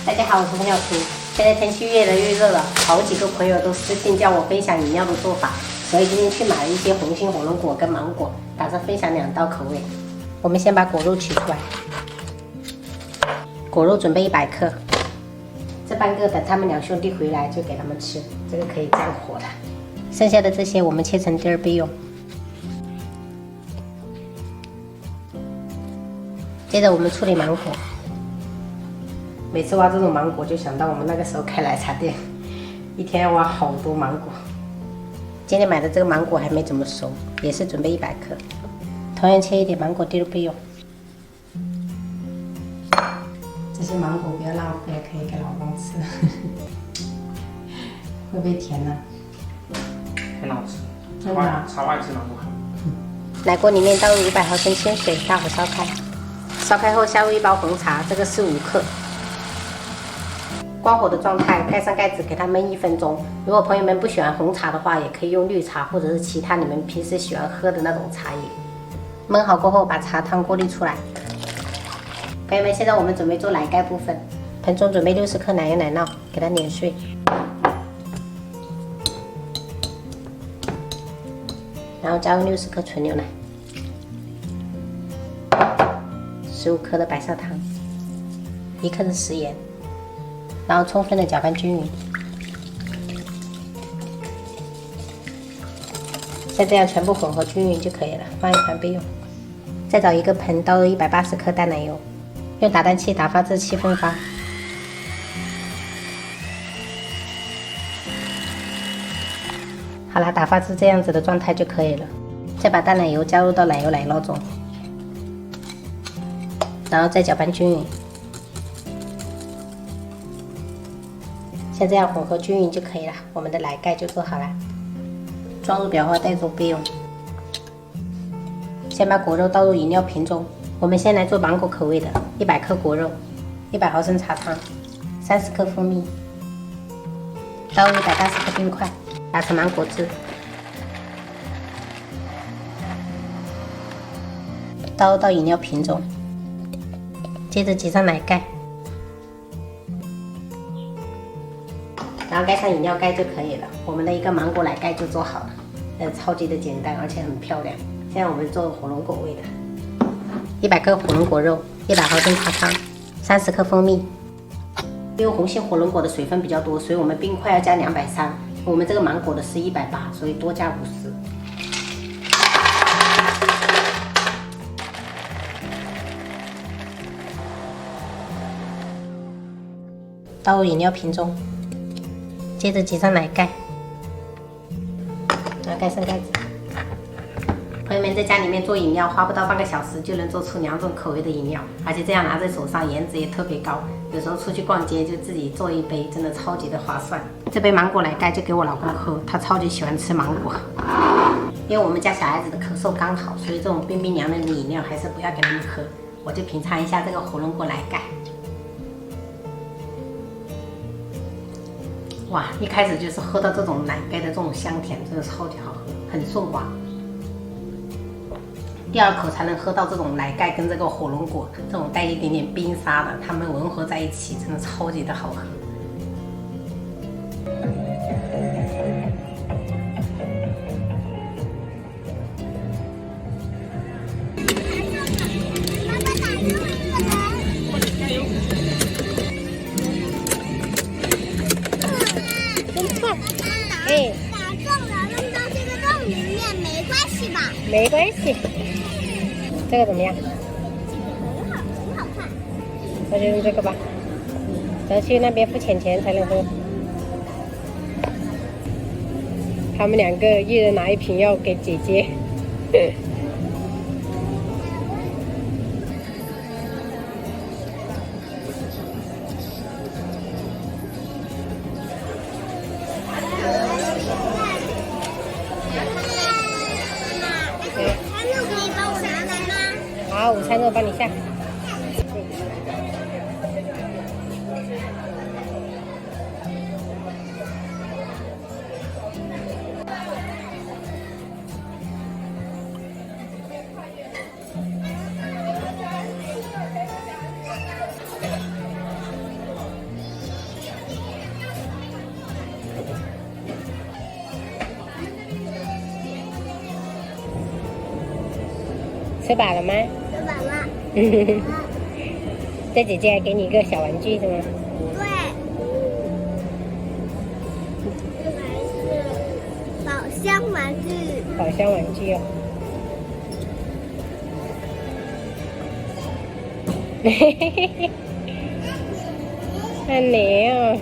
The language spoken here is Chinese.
大家好，我是冯小图。现在天气越来越热了，好几个朋友都私信叫我分享饮料的做法，所以今天去买了一些红心火龙果跟芒果，打算分享2道口味。我们先把果肉取出来，果肉准备100克，这半个等他们2兄弟回来就给他们吃，这个可以降火的。剩下的这些我们切成丁儿备用。接着我们处理芒果。每次挖这种芒果，就想到我们那个时候开奶茶店，一天要挖好多芒果。今天买的这个芒果还没怎么熟，也是准备100克，同样切一点芒果丁备用。这些芒果不要浪费，可以给老公吃。会不会甜呢？很好吃，真的啊？超爱吃芒果。奶锅里面倒入500毫升清水，大火烧开。烧开后下入1包红茶，这个是5克。关火的状态，盖上盖子给它焖1分钟。如果朋友们不喜欢红茶的话，也可以用绿茶或者是其他你们平时喜欢喝的那种茶叶。焖好过后，把茶汤过滤出来。朋友们，现在我们准备做奶盖部分。盆中准备60克奶油奶酪，给它碾碎。然后加入60克纯牛奶，15克的白砂糖，1克的食盐。然后充分的搅拌均匀，像这样全部混合均匀就可以了，放一旁备用。再找一个盆，倒入180克淡奶油，用打蛋器打发至7分发。好了，打发至这样子的状态就可以了。再把淡奶油加入到奶油奶酪中，然后再搅拌均匀。像这样混合均匀就可以了，我们的奶盖就做好了，装入裱花袋中备用。先把果肉倒入饮料瓶中，我们先来做芒果口味的，100克果肉，100毫升茶汤，30克蜂蜜，倒入180克冰块，打成芒果汁，倒入到饮料瓶中，接着挤上奶盖。然后盖上饮料盖就可以了，我们的一个芒果奶盖就做好了，超级的简单，而且很漂亮。现在我们做火龙果味的，100克火龙果肉，100毫升茶汤，30克蜂蜜。因为红心火龙果的水分比较多，所以我们冰块要加230，我们这个芒果的是180，所以多加50。倒入饮料瓶中。接着挤上奶盖，然后盖上盖子。朋友们在家里面做饮料，花不到半个小时就能做出2种口味的饮料，而且这样拿在手上颜值也特别高。有时候出去逛街就自己做一杯，真的超级的划算。这杯芒果奶盖就给我老公喝，他超级喜欢吃芒果。因为我们家小孩子的咳嗽刚好，所以这种冰冰凉凉的饮料还是不要给他们喝。我就品尝一下这个火龙果奶盖。哇，一开始就是喝到这种奶盖的这种香甜，真的超级好喝，很顺滑。第2口才能喝到这种奶盖跟这个火龙果这种带一点点冰沙的，它们混合在一起，真的超级的好喝。哎，打中了，扔到这个洞里面没关系吧？没关系。这个怎么样？很好，很好看。那就用这个吧。咱去那边付钱才能喝。他们2个一人拿1瓶药给姐姐。好，午餐肉帮你下。吃饱了吗？吃饱了。这姐姐还给你一个小玩具是吗？对。这还是宝箱玩具。宝箱玩具哦。嘿嘿嘿嘿，很黏哦。